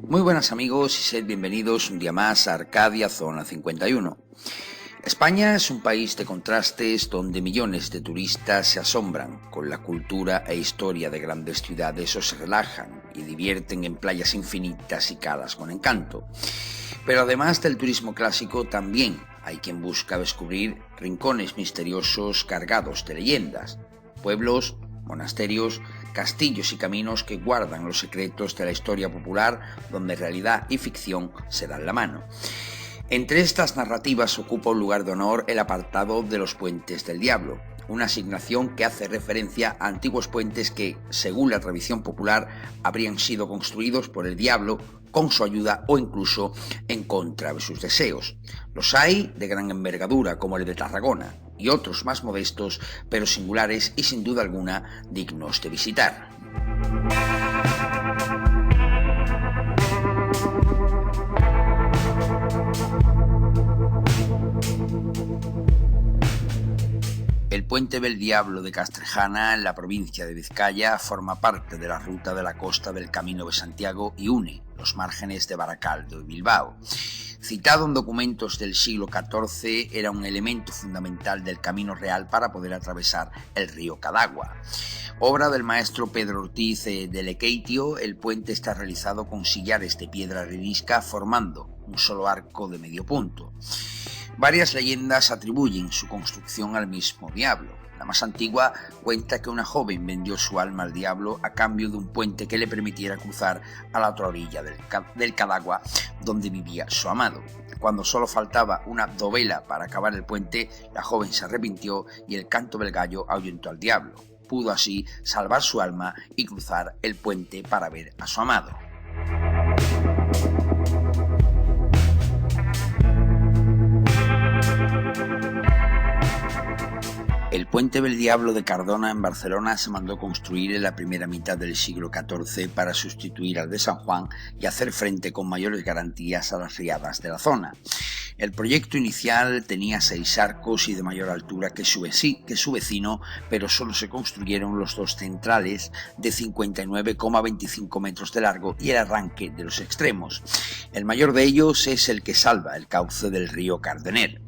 Muy buenas amigos y sed bienvenidos un día más a Arcadia Zona 51. España es un país de contrastes donde millones de turistas se asombran con la cultura e historia de grandes ciudades o se relajan y divierten en playas infinitas y calas con encanto. Pero además del turismo clásico también hay quien busca descubrir rincones misteriosos cargados de leyendas, pueblos, monasterios, castillos y caminos que guardan los secretos de la historia popular donde realidad y ficción se dan la mano. Entre estas narrativas ocupa un lugar de honor el apartado de los Puentes del Diablo, una asignación que hace referencia a antiguos puentes que, según la tradición popular, habrían sido construidos por el diablo con su ayuda o incluso en contra de sus deseos. Los hay de gran envergadura como el de Tarragona y otros más modestos pero singulares y sin duda alguna dignos de visitar. El Puente del Diablo de Castrejana, en la provincia de Vizcaya, forma parte de la ruta de la costa del Camino de Santiago y une los márgenes de Baracaldo y Bilbao. Citado en documentos del siglo XIV, era un elemento fundamental del camino real para poder atravesar el río Cadagua. Obra del maestro Pedro Ortiz de Lequeitio, el puente está realizado con sillares de piedra arenisca formando un solo arco de medio punto. Varias leyendas atribuyen su construcción al mismo diablo. La más antigua cuenta que una joven vendió su alma al diablo a cambio de un puente que le permitiera cruzar a la otra orilla del Cadagua donde vivía su amado. Cuando solo faltaba una dovela para acabar el puente, la joven se arrepintió y el canto del gallo ahuyentó al diablo. Pudo así salvar su alma y cruzar el puente para ver a su amado. El Puente del Diablo de Cardona en Barcelona se mandó construir en la primera mitad del siglo XIV para sustituir al de San Juan y hacer frente con mayores garantías a las riadas de la zona. El proyecto inicial tenía 6 arcos y de mayor altura que su vecino, pero solo se construyeron los 2 centrales de 59,25 metros de largo y el arranque de los extremos. El mayor de ellos es el que salva el cauce del río Cardener.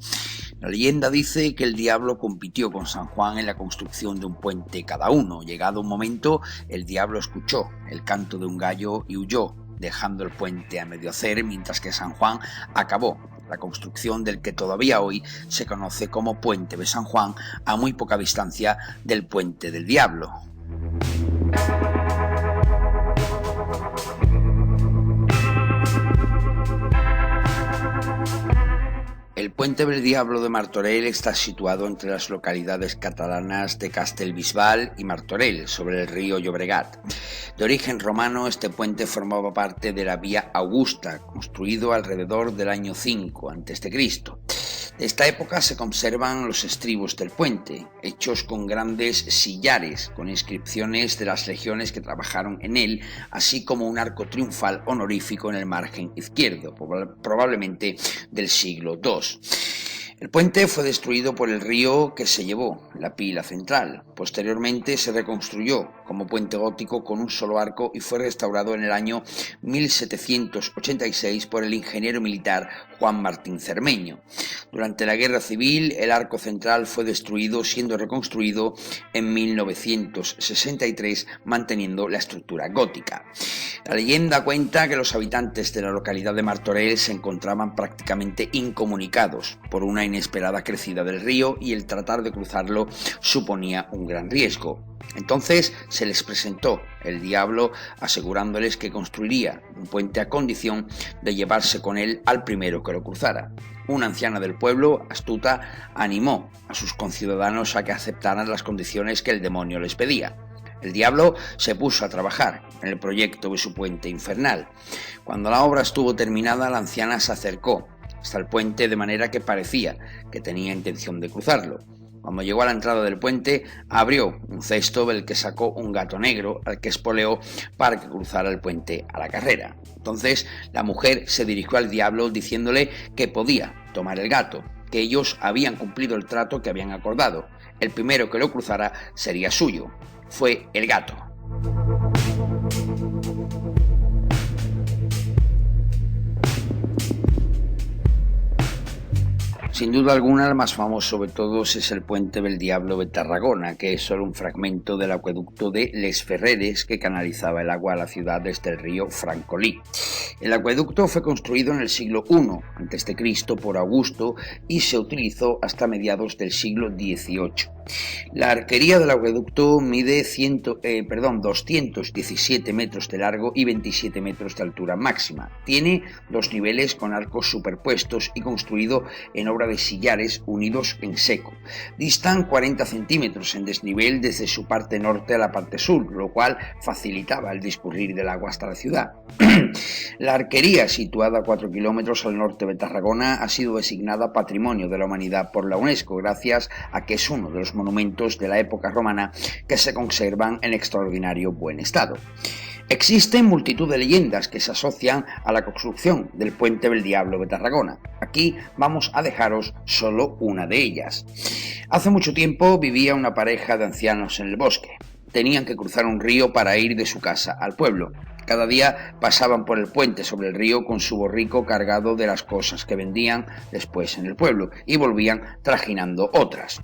La leyenda dice que el diablo compitió con San Juan en la construcción de un puente cada uno. Llegado un momento, el diablo escuchó el canto de un gallo y huyó, dejando el puente a medio hacer, mientras que San Juan acabó la construcción del que todavía hoy se conoce como Puente de San Juan, a muy poca distancia del Puente del Diablo. El Puente del Diablo de Martorell está situado entre las localidades catalanas de Castellbisbal y Martorell, sobre el río Llobregat. De origen romano, este puente formaba parte de la Vía Augusta, construido alrededor del año 5 a.C. De esta época se conservan los estribos del puente, hechos con grandes sillares, con inscripciones de las legiones que trabajaron en él, así como un arco triunfal honorífico en el margen izquierdo, probablemente del siglo II. El puente fue destruido por el río que se llevó la pila central. Posteriormente se reconstruyó como puente gótico con un solo arco y fue restaurado en el año 1786 por el ingeniero militar Juan Martín Cermeño. Durante la Guerra Civil, el arco central fue destruido, siendo reconstruido en 1963, manteniendo la estructura gótica. La leyenda cuenta que los habitantes de la localidad de Martorell se encontraban prácticamente incomunicados por una inesperada crecida del río y el tratar de cruzarlo suponía un gran riesgo. Entonces se les presentó el diablo asegurándoles que construiría un puente a condición de llevarse con él al primero que lo cruzara. Una anciana del pueblo, astuta, animó a sus conciudadanos a que aceptaran las condiciones que el demonio les pedía. El diablo se puso a trabajar en el proyecto de su puente infernal. Cuando la obra estuvo terminada, la anciana se acercó hasta el puente de manera que parecía que tenía intención de cruzarlo. Cuando llegó a la entrada del puente, abrió un cesto del que sacó un gato negro al que espoleó para que cruzara el puente a la carrera. Entonces la mujer se dirigió al diablo diciéndole que podía tomar el gato. que ellos habían cumplido el trato que habían acordado. El primero que lo cruzara sería suyo. Fue el gato. Sin duda alguna, el más famoso de todos es el Puente del Diablo de Tarragona, que es solo un fragmento del acueducto de Les Ferreres que canalizaba el agua a la ciudad desde el río Francolí. El acueducto fue construido en el siglo I a.C. por Augusto y se utilizó hasta mediados del siglo XVIII. La arquería del acueducto mide 217 metros de largo y 27 metros de altura máxima. Tiene dos niveles con arcos superpuestos y construido en obra de sillares unidos en seco. Distan 40 centímetros en desnivel desde su parte norte a la parte sur, lo cual facilitaba el discurrir del agua hasta la ciudad. La arquería, situada a 4 kilómetros al norte de Tarragona, ha sido designada Patrimonio de la Humanidad por la UNESCO gracias a que es uno de los monumentos de la época romana que se conservan en extraordinario buen estado. Existen multitud de leyendas que se asocian a la construcción del Puente del Diablo de Tarragona. Aquí vamos a dejaros solo una de ellas. Hace mucho tiempo vivía una pareja de ancianos en el bosque. Tenían que cruzar un río para ir de su casa al pueblo. Cada día pasaban por el puente sobre el río con su borrico cargado de las cosas que vendían después en el pueblo y volvían trajinando otras.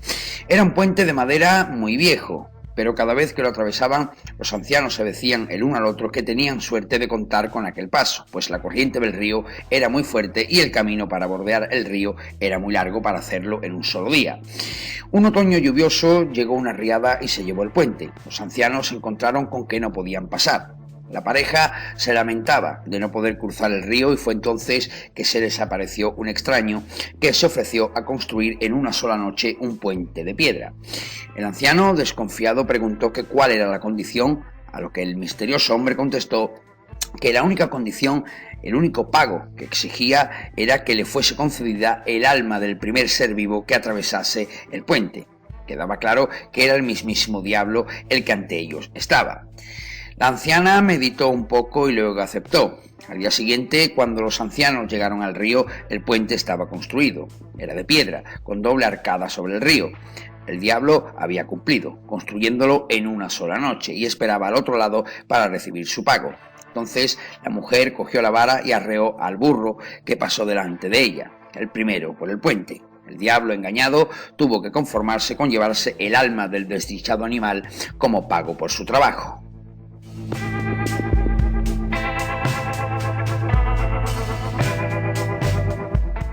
Era un puente de madera muy viejo, pero cada vez que lo atravesaban, los ancianos se decían el uno al otro que tenían suerte de contar con aquel paso, pues la corriente del río era muy fuerte y el camino para bordear el río era muy largo para hacerlo en un solo día. Un otoño lluvioso llegó una riada y se llevó el puente. Los ancianos se encontraron con que no podían pasar. La pareja se lamentaba de no poder cruzar el río y fue entonces que se les apareció un extraño que se ofreció a construir en una sola noche un puente de piedra. El anciano, desconfiado, preguntó que cuál era la condición, a lo que el misterioso hombre contestó que la única condición, el único pago que exigía era que le fuese concedida el alma del primer ser vivo que atravesase el puente. Quedaba claro que era el mismísimo diablo el que ante ellos estaba. La anciana meditó un poco y luego aceptó. Al día siguiente, cuando los ancianos llegaron al río, el puente estaba construido. Era de piedra, con doble arcada sobre el río. El diablo había cumplido, construyéndolo en una sola noche, y esperaba al otro lado para recibir su pago. Entonces la mujer cogió la vara y arreó al burro que pasó delante de ella, el primero por el puente. El diablo, engañado, tuvo que conformarse con llevarse el alma del desdichado animal como pago por su trabajo.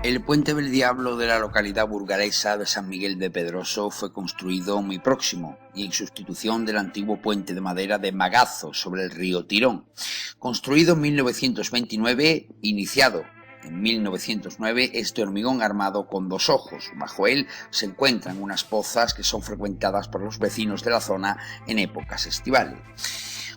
El Puente del Diablo de la localidad burgalesa de San Miguel de Pedroso fue construido muy próximo y en sustitución del antiguo puente de madera de Magazo sobre el río Tirón. Construido en 1929, iniciado en 1909, este hormigón armado con dos ojos. Bajo él se encuentran unas pozas que son frecuentadas por los vecinos de la zona en épocas estivales.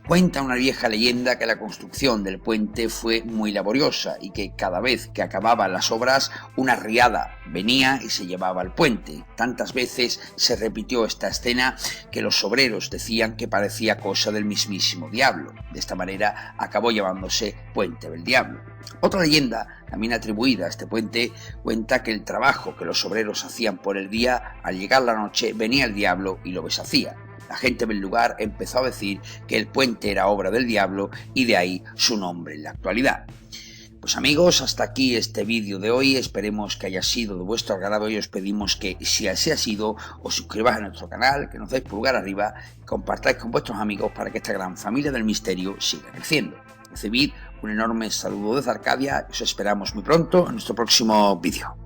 Cuenta una vieja leyenda que la construcción del puente fue muy laboriosa y que cada vez que acababan las obras, una riada venía y se llevaba el puente. Tantas veces se repitió esta escena que los obreros decían que parecía cosa del mismísimo diablo. De esta manera acabó llamándose Puente del Diablo. Otra leyenda, también atribuida a este puente, cuenta que el trabajo que los obreros hacían por el día, al llegar la noche venía el diablo y lo deshacía. La gente del lugar empezó a decir que el puente era obra del diablo y de ahí su nombre en la actualidad. Pues amigos, hasta aquí este vídeo de hoy, esperemos que haya sido de vuestro agrado y os pedimos que, si así ha sido, os suscribáis a nuestro canal, que nos deis pulgar arriba, compartáis con vuestros amigos para que esta gran familia del misterio siga creciendo. Recibid un enorme saludo desde Arcadia y os esperamos muy pronto en nuestro próximo vídeo.